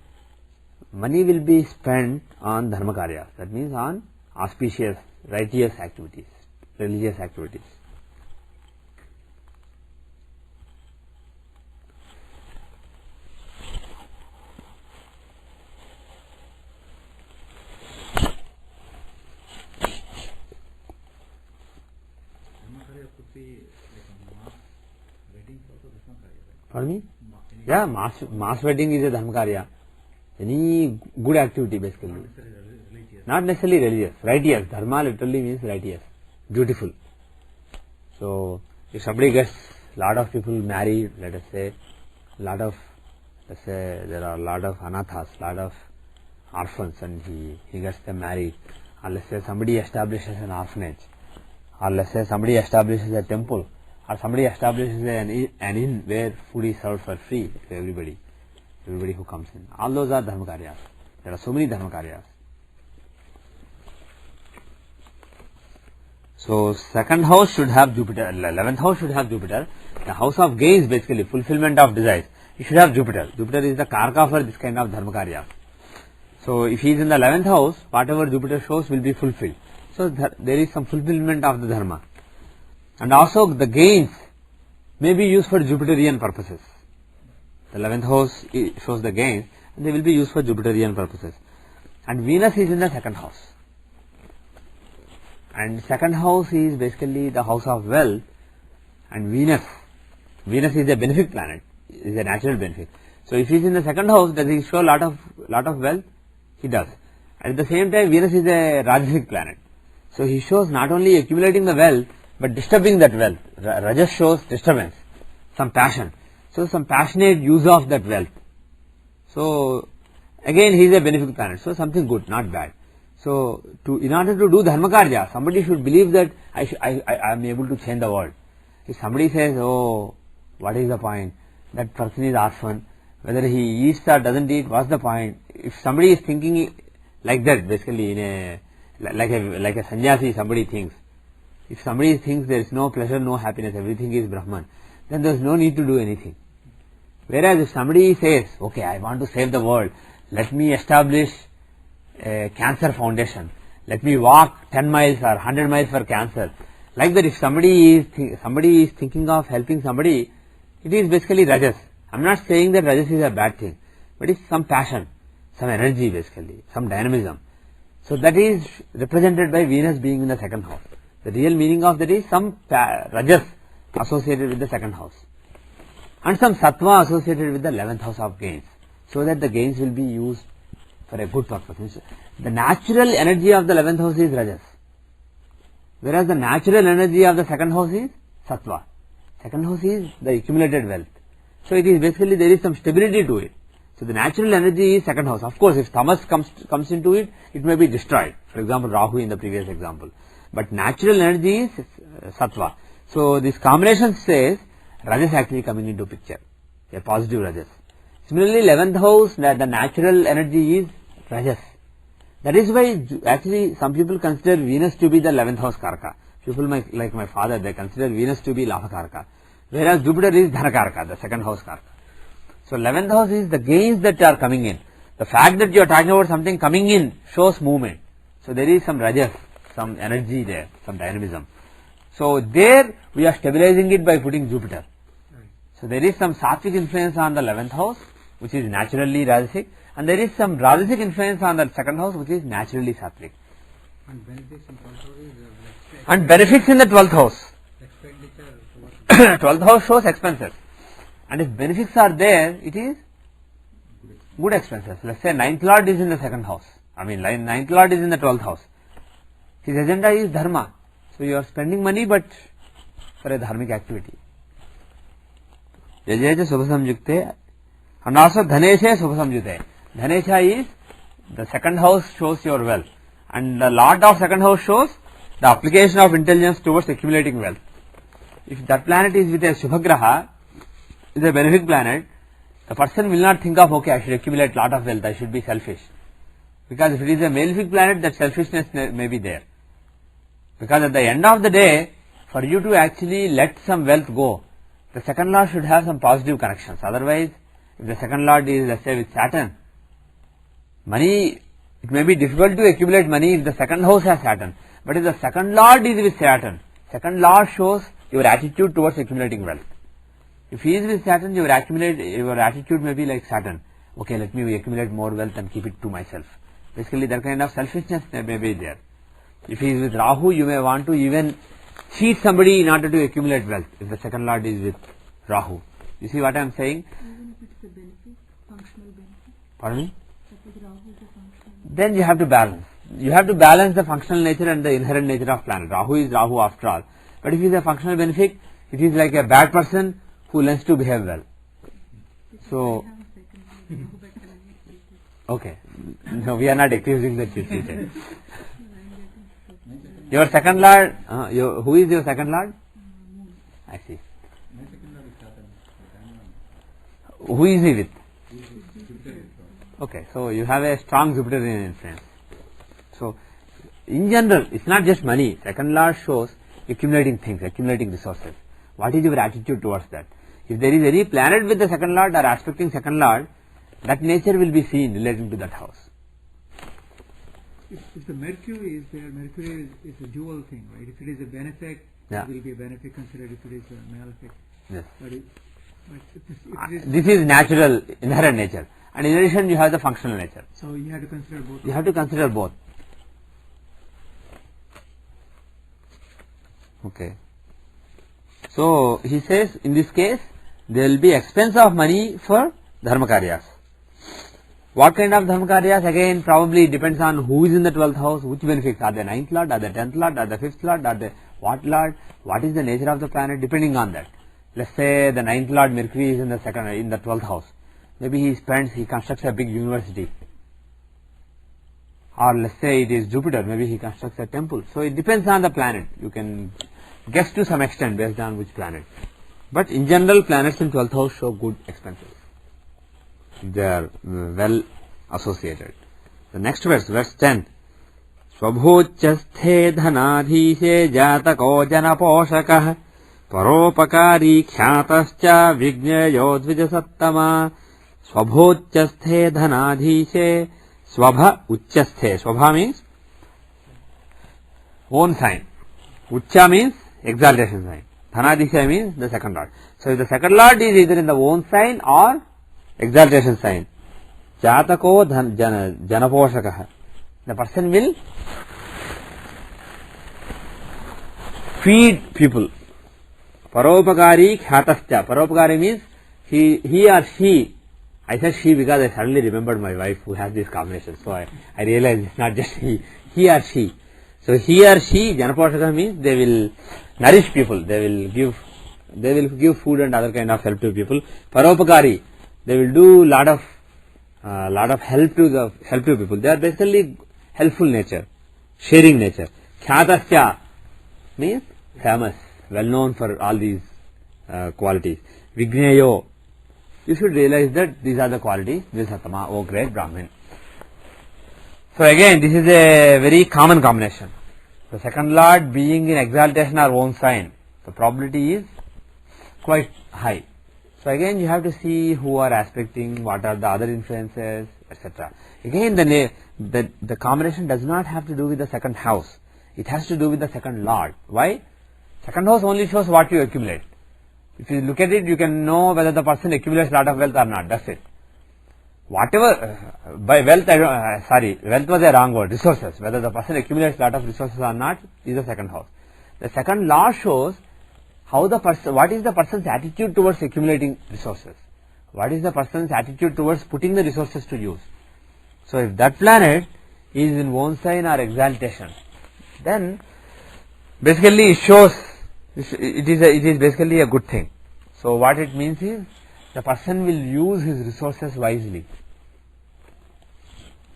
money will be spent on Dharma Karya. That means on auspicious, righteous activities, religious activities. Pardon me? Yeah, mass wedding is a dharma karya. Any good activity basically. Not necessarily religious. Righteous. Dharma literally means righteous. Beautiful. So, if somebody gets lot of people married, let us say, let's say there are a lot of anathas, lot of orphans, and he gets them married. Or let's say somebody establishes an orphanage. Or let's say somebody establishes a temple. Or somebody establishes an inn where food is served for free to everybody who comes in. All those are dharma karyas. There are so many dharma karyas. So 2nd house should have Jupiter, 11th house should have Jupiter. The house of gains, basically fulfillment of desires, it should have Jupiter. Jupiter is the karka for this kind of dharma karyas. So if he is in the 11th house, whatever Jupiter shows will be fulfilled. So there is some fulfillment of the dharma. And also the gains may be used for Jupiterian purposes. The 11th house shows the gains, and they will be used for Jupiterian purposes. And Venus is in the 2nd house. And 2nd house is basically the house of wealth, and Venus is a benefic planet, is a natural benefit. So if he is in the 2nd house, does he show lot of wealth? He does. At the same time, Venus is a Rajasic planet. So he shows not only accumulating the wealth, but disturbing that wealth. Rajas shows disturbance, some passion. So some passionate use of that wealth. So again he is a benefic planet. So something good, not bad. So in order to do dharma karya, somebody should believe that I am able to change the world. If somebody says, oh, what is the point? That person is orphan. Whether he eats or doesn't eat, what's the point? If somebody is thinking like that, basically like a sannyasi, somebody thinks. If somebody thinks there is no pleasure, no happiness, everything is Brahman, then there is no need to do anything. Whereas if somebody says, okay, I want to save the world, let me establish a cancer foundation. Let me walk 10 miles or 100 miles for cancer. Like that, if somebody is thinking of helping somebody, it is basically rajas. I am not saying that rajas is a bad thing, but it's some passion, some energy basically, some dynamism. So that is represented by Venus being in the second house. The real meaning of that is some rajas associated with the second house, and some sattva associated with the 11th house of gains, so that the gains will be used for a good purpose. The natural energy of the 11th house is rajas, whereas the natural energy of the second house is sattva. Second house is the accumulated wealth. So it is basically, there is some stability to it. So the natural energy is second house. Of course, if tamas comes into it, it may be destroyed. For example, Rahu in the previous example. But natural energy is sattva. So this combination says rajas actually coming into picture, a positive rajas. Similarly, 11th house, the natural energy is rajas. That is why actually some people consider Venus to be the 11th house karaka. People like my father, they consider Venus to be Labha karaka, whereas Jupiter is Dhana karaka, the second house karaka. So 11th house is the gains that are coming in. The fact that you are talking about something coming in shows movement. So there is some rajas, some energy there, some dynamism. So there we are stabilizing it by putting Jupiter. So there is some sattvic influence on the 11th house, which is naturally rajasic, and there is some rajasic influence on the second house, which is naturally sattvic. And benefits in control is And benefits in the 12th house. expenditure. 12th house shows expenses. And if benefits are there, it is good expenses. Let's say 9th Lord is in the second house. 9th Lord is in the 12th house. His agenda is dharma. So you are spending money, but for a dharmic activity. Yajeja Subhasamjukte. And also Dhanesha Subhasamjukte. Dhanesha is the second house shows your wealth. And the Lord of second house shows the application of intelligence towards accumulating wealth. If that planet is with a Shubhagraha, is a benefic planet, the person will not think of, okay, I should accumulate lot of wealth, I should be selfish. Because if it is a malefic planet, that selfishness may be there. Because at the end of the day, for you to actually let some wealth go, the second lord should have some positive connections. Otherwise, if the second lord is, let's say, with Saturn, money, it may be difficult to accumulate money if the second house has Saturn. But if the second lord is with Saturn, second lord shows your attitude towards accumulating wealth. If he is with Saturn, your attitude may be like Saturn. Okay, let me accumulate more wealth and keep it to myself. Basically, that kind of selfishness may be there. If he is with Rahu, you may want to even cheat somebody in order to accumulate wealth. If the second lord is with Rahu, you see what I am saying? Even if it's a benefit, functional benefit. Pardon me? Suppose Rahu is a functional. Then you have to balance. You have to balance the functional nature and the inherent nature of planet. Rahu is Rahu after all. But if he is a functional benefic, it is like a bad person who learns to behave well. So, okay. No, we are not accusing that you cheated. Your second lord, who is your second lord? I see. My second lord is Saturn. Who is he with? Okay, so you have a strong Jupiterian influence. So, in general, it's not just money. Second lord shows accumulating things, accumulating resources. What is your attitude towards that? If there is any planet with the second lord or aspecting second lord, that nature will be seen relating to that house. If the Mercury is there, Mercury is a dual thing, right? If it is a benefic, Yeah. it will be a benefic considered. If it is a malefic, Yes. but if it is, This is natural, inherent nature. And in addition, you have the functional nature. so you have to consider both. You have to consider both. Okay. So, he says, in this case, there will be expense of money for dharma karyas. What kind of dharma karyas? Again, probably depends on who is in the 12th house, which benefits. Are they 9th lord, are they 10th lord, are they 5th lord, are they what lord, what is the nature of the planet, depending on that. Let's say the 9th lord Mercury is in the 12th house. Maybe he constructs a big university. Or let's say it is Jupiter, maybe he constructs a temple. So it depends on the planet. You can guess to some extent based on which planet. But in general, planets in 12th house show good expenses. They are well associated. The next verse, verse 10. Svabhocchasthe dhanadhishe jatako janaposhakah paropakari khyātascha vignayo dvijasattama. Svabhocchasthe dhanadhishe Swabha Uchchasthe. Swabha means own sign. Uchcha means exaltation sign. Dhanadishya means the second lord. So if the second lord is either in the own sign or exaltation sign, Jatako Janaposhakaha, the person will feed people. Paropakari Khatasya. Paropakari means he or she. I said she because I suddenly remembered my wife who has this combination. So I realized it's not just he or she. So he or she, Janaposhaka means they will nourish people. They will give food and other kind of help to people. Paropakari, they will do lot of help to people. They are basically helpful nature, sharing nature. Khatasya means famous, well known for all these qualities. Vigneyo, you should realize that these are the qualities. This is Satama, O great Brahmin. So again, this is a very common combination. The second lord being in exaltation or own sign, the probability is quite high. So again, you have to see who are aspecting, what are the other influences, etc. Again, the combination does not have to do with the second house. It has to do with the second lord. Why? Second house only shows what you accumulate. If you look at it, you can know whether the person accumulates a lot of wealth or not. That's it. Whatever, by wealth, wealth was a wrong word, resources. Whether the person accumulates a lot of resources or not is the second house. The second law shows what is the person's attitude towards accumulating resources. What is the person's attitude towards putting the resources to use. So if that planet is in own sign or exaltation, then basically it shows, it is basically a good thing. So what it means is, the person will use his resources wisely.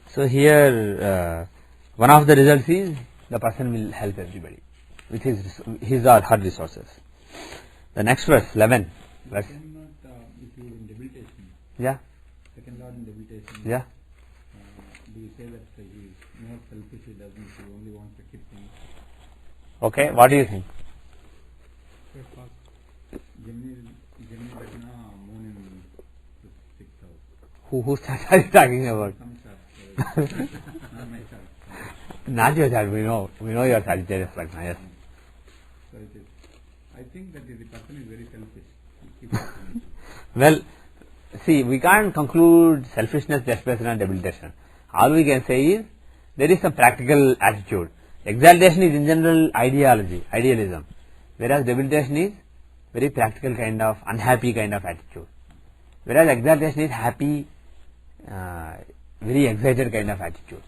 So here one of the results is the person will help everybody with his or her resources. The next verse, 11. Verse. Second lord, if you in debilitation. Yeah. Second lord in debilitation. Yeah. Do you say that he is more selfish? He doesn't. He only wants to keep things. Okay. What do you think? Gemini Ratna, moon in the sixth house. Whose chart are you talking about? Some chart. Not my chart. Not your chart. We know your Sagittarius Lagna. Yes. So it is. I think that the person is very selfish. He keeps it. Well, see, we can't conclude selfishness just based on debilitation. All we can say is there is some practical attitude. Exaltation is in general idealism, whereas debilitation is very practical kind of unhappy kind of attitude. Whereas exaltation is happy, very excited kind of attitude.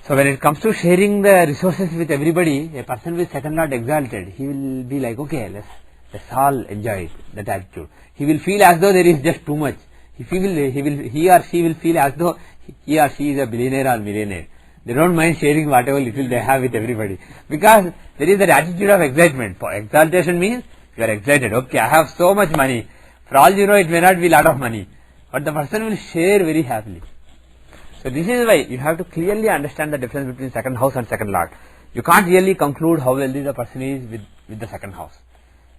So when it comes to sharing the resources with everybody, a person with second lord exalted, he will be like, okay, let's all enjoy it, that attitude. He will feel as though there is just too much. He or she will feel as though he or she is a billionaire or millionaire. They don't mind sharing whatever little they have with everybody, because there is that attitude of excitement. For exaltation means you are excited. Okay, I have so much money. For all you know, it may not be a lot of money, but the person will share very happily. So this is why you have to clearly understand the difference between second house and second lord. You can't really conclude how wealthy the person is with the second house,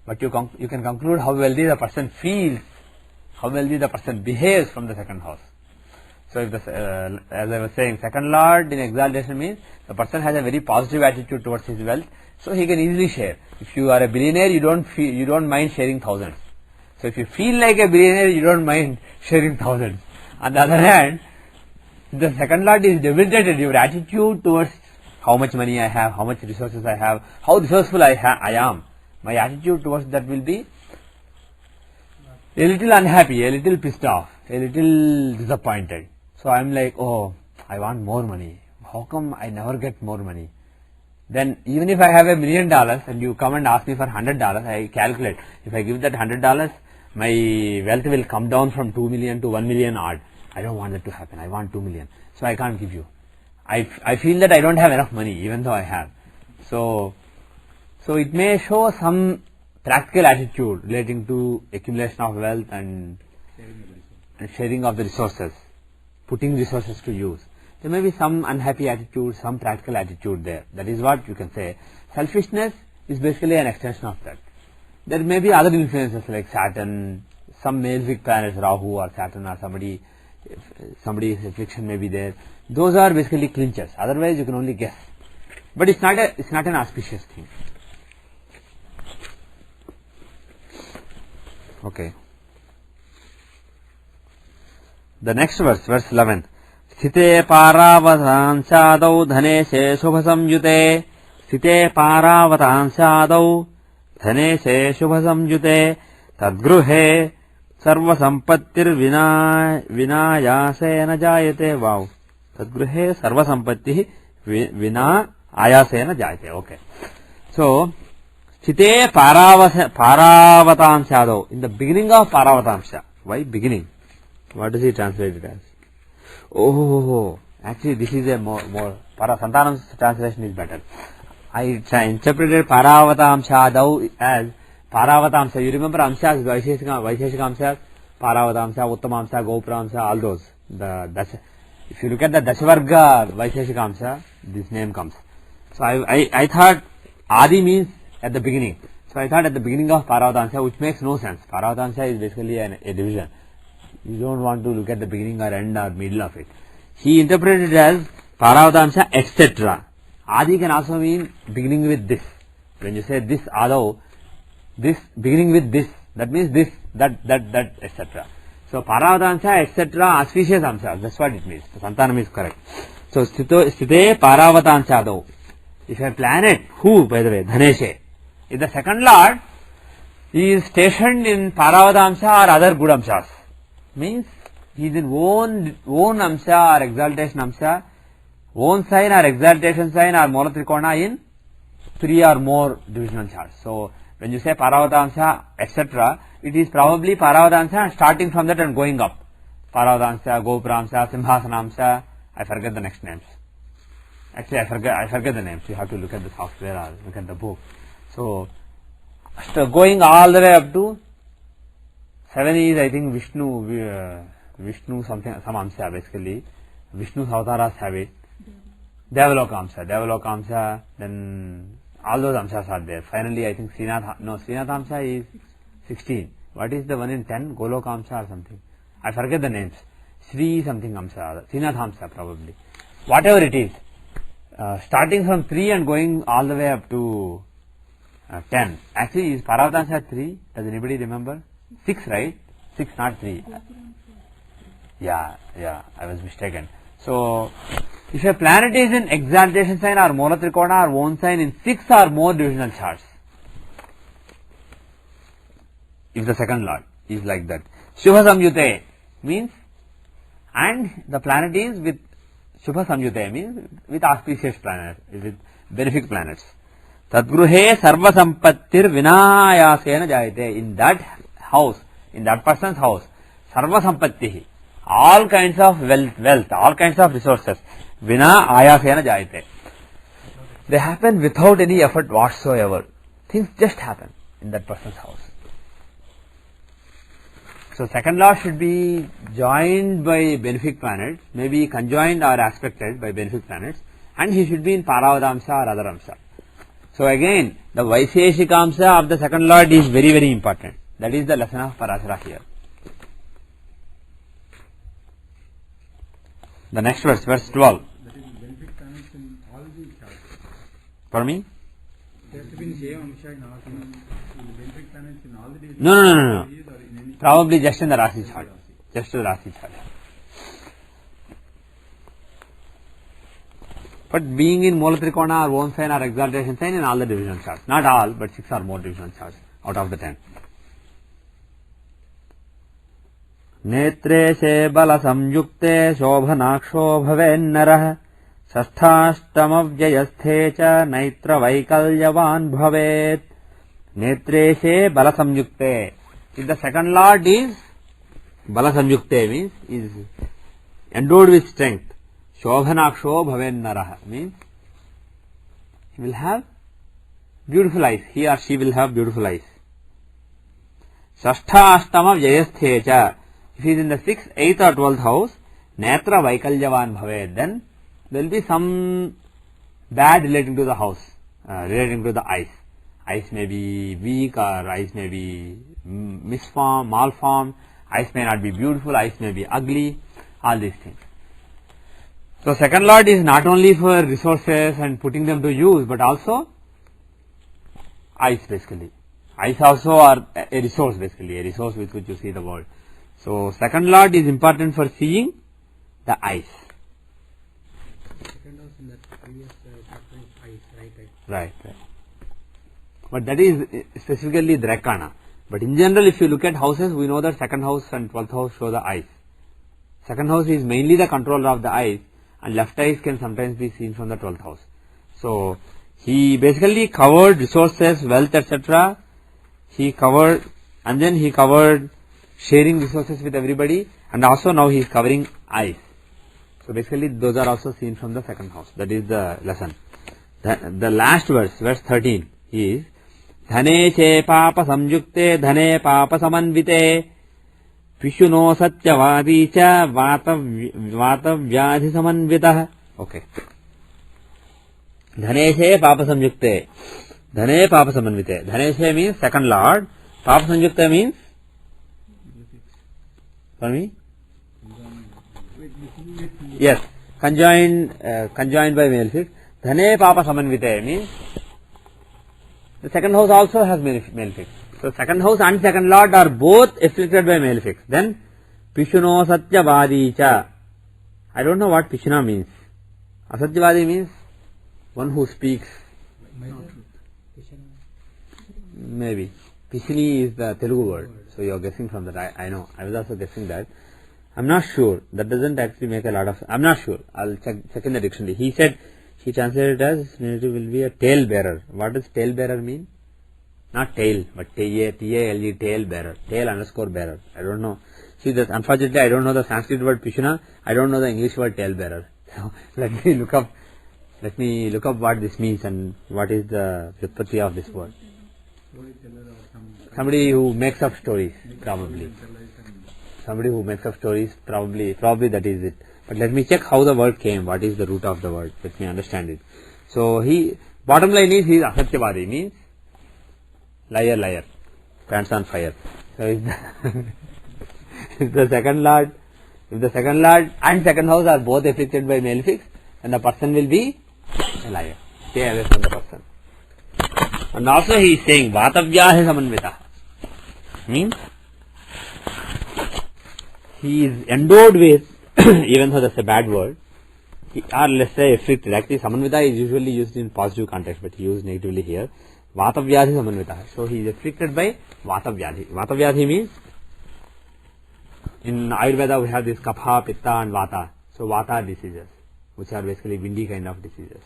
but you can conclude how wealthy the person feels, how wealthy the person behaves from the second house. So if as I was saying, second lord in exaltation means the person has a very positive attitude towards his wealth, so he can easily share. If you are a billionaire, you don't mind sharing thousands. So if you feel like a billionaire, you don't mind sharing thousands. On the other hand, the second lord is debilitated. Your attitude towards how much money I have, how much resources I have, how resourceful I am, my attitude towards that will be a little unhappy, a little pissed off, a little disappointed. So I am like, oh, I want more money. How come I never get more money? Then even if I have $1 million and you come and ask me for $100, I calculate. If I give that $100, my wealth will come down from 2 million to 1 million odd. I don't want that to happen. I want 2 million. So I can't give you. I feel that I don't have enough money even though I have. So it may show some practical attitude relating to accumulation of wealth and sharing of the resources, putting resources to use. There may be some unhappy attitude, some practical attitude there. That is what you can say. Selfishness is basically an extension of that. There may be other influences like Saturn, some malefic planets, Rahu or Saturn or somebody somebody's affliction may be there. Those are basically clinchers. Otherwise, you can only guess. But it's not an auspicious thing. Okay. The next verse, verse 11. Sthite paravatansādau dhanese shubha samyute. Sthite paravatansādau dhanese shubha samyute. Tadgruhe sarva sampattir vinayasena jayate. Wow. Tadgruhe sarva sampattihi vinayasena jayate. Okay. So, Sthite paravatansādau. In the beginning of paravatansha. Why beginning? What does he translate it as? Oh, actually this is a more Santanam's translation is better. I interpreted Paravatamsadau as Paravatamsa. You remember Amsas, Vaisheshika Amsas, Paravatamsa, Uttamamsa, Gopramsa, all those. If you look at the Dashavarga Vaisheshika Amsa, this name comes. So I thought Adi means at the beginning. So I thought at the beginning of Paravatamsa, which makes no sense. Paravatamsa is basically a division. You don't want to look at the beginning or end or middle of it. He interpreted it as Paravatamsa, etc. Adi can also mean beginning with this. When you say this Adau, this beginning with this, that means this, that, etc. So Paravatamsa, etc. auspicious Amsas. That's what it means. The Santanam is correct. So Sthite Paravatamsadau. If a planet, who by the way, Dhaneshe, is the second lord, he is stationed in Paravatamsa or other good Amsas. Means he is in own Amsa or exaltation Amsa, own sign or exaltation sign or Mula Trikona in 3 or more divisional charts. So when you say Paravatamsa, etc., it is probably Paravatamsa starting from that and going up. Paravatamsa, Gopramsa, Simhasanamsa, I forget the next names. Actually, I forget the names. You have to look at the software or look at the book. So going all the way up to 7 is, I think, Vishnu something, some Amsa basically. Vishnu's avataras have it. Devalokamsa, then all those Amsas are there. Finally, I think Srinath is 16. What is the one in 10? Golokamsa or something. I forget the names. Sri something Amsa, Srinath probably. Whatever it is, starting from 3 and going all the way up to 10. Actually, is Paravatamsa 3? Does anybody remember? 6, right? 6, not 3. Yeah, I was mistaken. So, if a planet is in exaltation sign or Mula Trikona or own sign in 6 or more divisional charts, if the second lord is like that, Shubha Samyute means, and the planet is with Shubha Samyute means with auspicious planets, with benefic planets. Tadgruhe sarva sampattir vinayasena jayate. In that house, in that person's house, sarva sampattihi, all kinds of wealth, all kinds of resources, vina ayasena jayate. They happen without any effort whatsoever. Things just happen in that person's house. So second law should be joined by benefic planets, maybe conjoined or aspected by benefic planets, and he should be in Paravadamsa or other Amsa. So again, the Vaisheshikamsa of the second lord is very, very important. That is the lesson of Parashara here. The next verse, verse 12. That is benefic planets in all the charts. For me? There has to be the same Amsha in all the benefic planets in all the days. No. Or in any Probably just in the Rasi chart. Just the Rasi chart. But being in Mula Trikona or own sign or exaltation sign in all the divisional charts. Not all, but 6 or more divisional charts out of the 10. Netre se bala samyukte shobhanaksho bhavennarah sasthashtamavjayasthe cha naitra vaikalyavan bhavet. Netre se bala samyukte. If the second lord is bala samyukte means is endowed with strength. Shobhanaksho bhavennarah means he will have beautiful eyes. He or she will have beautiful eyes. Sashtha ashtama vyayasthe cha. If he is in the 6th, 8th or 12th house, netra vaikalyavan bhaved, then there will be some bad relating to the house, relating to the eyes. Eyes may be weak or eyes may be misformed, malformed. Eyes may not be beautiful, eyes may be ugly. all these things. So second lord is not only for resources and putting them to use, but also eyes basically. Eyes also are a resource basically, a resource with which you see the world. So second lord is important for seeing the eyes. Second house in that previous chapter is eyes, right? Right. But that is specifically Drakana. But in general, if you look at houses, we know that second house and 12th house show the eyes. Second house is mainly the controller of the eyes, and left eyes can sometimes be seen from the 12th house. So he basically covered resources, wealth, etc. He covered, and then he covered sharing resources with everybody, and also now he is covering eyes. So basically those are also seen from the second house. That is the lesson. The last verse, verse 13 is Dhane che papa samyukte dhane papa samanvite Pishuno satyavadi cha vata vyadhi samanvitah. Okay. Dhane che papa samyukte dhane papa samanvite. Dhane che means second lord. Papa samyukte means, for me? Yes, conjoined by malefic. Dhane papa samanvite means the second house also has malefic. So second house and second lord are both afflicted by malefics. Then Pishuno Satyavadi cha. I don't know what Pishuna means. Asatyavadi means one who speaks. Maybe. Pishini is the Telugu word. So you are guessing from that. I know. I was also guessing that. I'm not sure. That doesn't actually make a lot of. I'm not sure. I'll check in the dictionary. He said, he translated it as will be a tail bearer. What does tail bearer mean? Not tail, but T-A-L-E, tail bearer. Tail underscore bearer. I don't know. See, that unfortunately I don't know the Sanskrit word Pishuna. I don't know the English word tail bearer. So let me look up what this means and what is the vyutpatti of this word. Somebody who makes up stories, probably. Somebody who makes up stories, probably that is it. But let me check how the word came. What is the root of the word? Let me understand it. So bottom line is he is Asatyavadi, means liar, pants on fire. So if the second lord and second house are both afflicted by malefics, then the person will be a liar. Stay away from the person. And also he is saying Vatavyahe samanvita, means he is endowed with even though that's a bad word, or let's say afflicted. Actually samanvita is usually used in positive context, but he used negatively here. Vatavyadhi samanvita. So he is afflicted by Vatavyadhi. Vatavyadhi means, in Ayurveda we have this Kapha, Pitta and Vata. So Vata diseases, which are basically windy kind of diseases.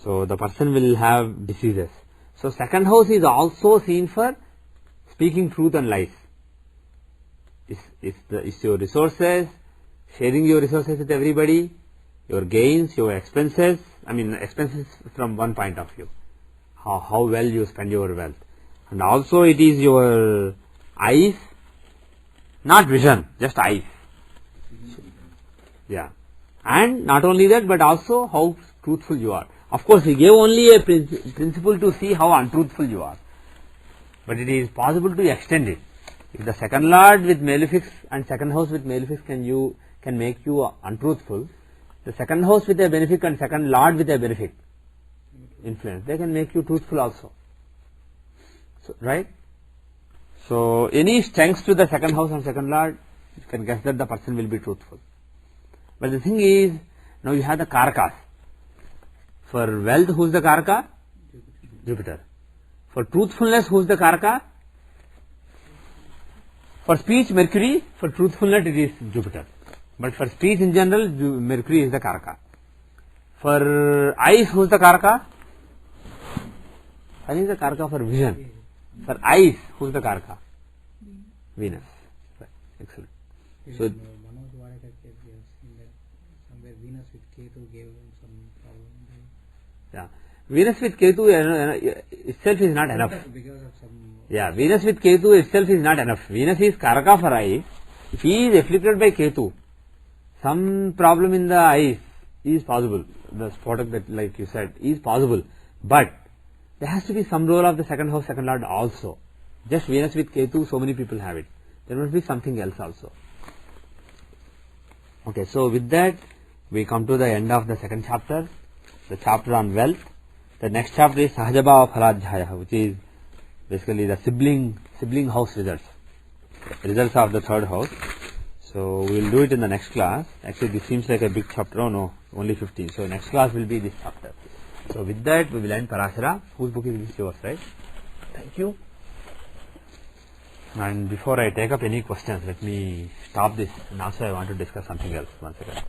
So the person will have diseases. So second house is also seen for speaking truth and lies. It's your resources, sharing your resources with everybody, your gains, your expenses. I mean expenses from one point of view, how well you spend your wealth. And also it is your eyes, not vision, just eyes. Yeah. And not only that, but also how truthful you are. Of course he gave only a principle to see how untruthful you are, but it is possible to extend it. If the second lord with malefics and second house with malefics can make you untruthful, the second house with a benefic and second lord with a benefic influence, they can make you truthful also. So, right? So any strengths to the second house and second lord, you can guess that the person will be truthful. But the thing is, now you have the Karakas. For wealth, who is the Karaka? Jupiter. For truthfulness, who is the Karaka? For speech, Mercury. For truthfulness, it is Jupiter. But for speech in general, Mercury is the Karaka. For eyes, who is the Karaka? Who is the Karaka for vision? For eyes, who is the Karaka? Venus. Right. Excellent. So, Manoj Varekar case, we have seen that somewhere Venus with Ketu gave him some problem. yeah. Venus with Ketu itself is not enough. Because of some. Yeah, Venus with Ketu itself is not enough. Venus is Karaka for eyes. If he is afflicted by Ketu, some problem in the eyes is possible. The spotted that, like you said, is possible. But there has to be some role of the second house, second lord also. Just Venus with Ketu, so many people have it. There must be something else also. Okay, so with that we come to the end of the second chapter, the chapter on wealth. The next chapter is Sahajabhava Phaladhyaya, which is basically the sibling house results of the third house. So we will do it in the next class. Actually this seems like a big chapter. Oh no, only 15. So next class will be this chapter. So with that we will end Parashara. Whose book is this? Yours, right? Thank you. And before I take up any questions, let me stop this, and also I want to discuss something else once again.